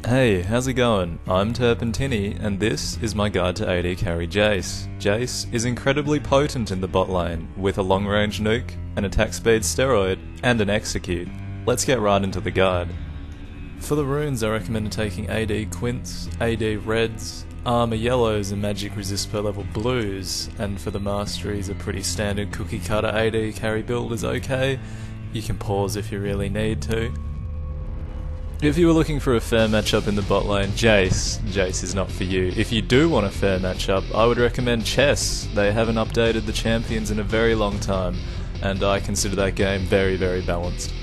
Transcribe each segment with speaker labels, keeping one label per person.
Speaker 1: Hey, how's it going? I'm Turpentini, and this is my guide to AD carry Jayce. Jayce is incredibly potent in the bot lane, with a long-range nuke, an attack speed steroid, and an execute. Let's get right into the guide. For the runes, I recommend taking AD quints, AD reds, armor yellows, and magic resist per level blues, and for the masteries, a pretty standard cookie cutter AD carry build is okay. You can pause if you really need to. If you were looking for a fair matchup in the bot lane, Jayce is not for you. If you do want a fair matchup, I would recommend chess. They haven't updated the champions in a very long time, and I consider that game very, very balanced.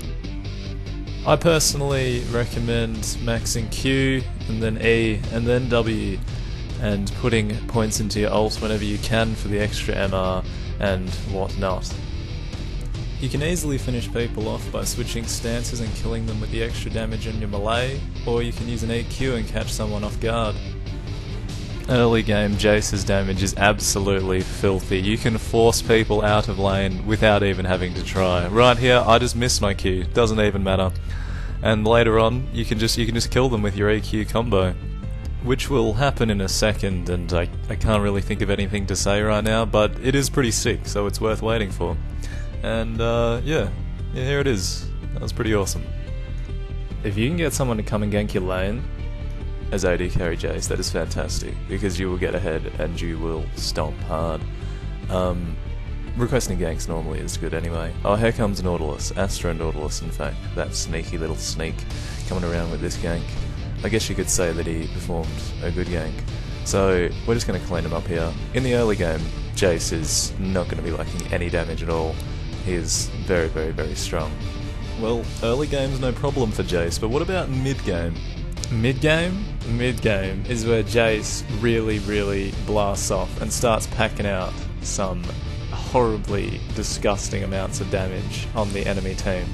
Speaker 1: I personally recommend maxing Q, and then E, and then W, and putting points into your ult whenever you can for the extra MR and whatnot. You can easily finish people off by switching stances and killing them with the extra damage in your melee, or you can use an EQ and catch someone off guard. Early game, Jayce's damage is absolutely filthy. You can force people out of lane without even having to try. Right here, I just missed my Q, doesn't even matter. And later on, you can just kill them with your EQ combo, which will happen in a second, and I can't really think of anything to say right now, but it is pretty sick, so it's worth waiting for. And yeah, here it is. That was pretty awesome. If you can get someone to come and gank your lane as AD carry Jayce, that is fantastic, because you will get ahead and you will stomp hard. Requesting ganks normally is good anyway. Oh, here comes Nautilus, Astro Nautilus in fact, that sneaky little sneak coming around with this gank. I guess you could say that he performed a good gank. So we're just going to clean him up here. In the early game, Jayce is not going to be lacking any damage at all. He is very, very, very strong. Well, early game's no problem for Jayce, but what about mid-game? Mid-game? Mid-game is where Jayce really, really blasts off and starts packing out some horribly disgusting amounts of damage on the enemy team.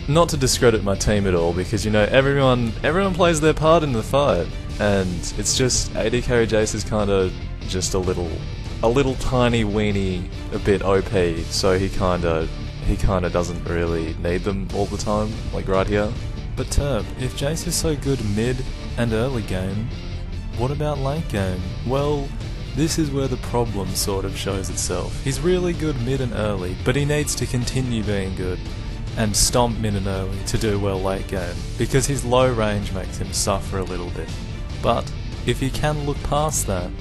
Speaker 1: Not to discredit my team at all, because you know, everyone plays their part in the fight, and it's just AD carry Jayce is kind of just a little tiny weenie, a bit OP, so he kinda doesn't really need them all the time, like right here. But Turp, if Jayce is so good mid and early game, what about late game? Well, this is where the problem sort of shows itself. He's really good mid and early, but he needs to continue being good and stomp mid and early to do well late game, because his low range makes him suffer a little bit. But if he can look past that,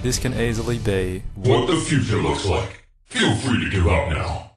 Speaker 1: this can easily be
Speaker 2: what the future looks like. Feel free to give up now.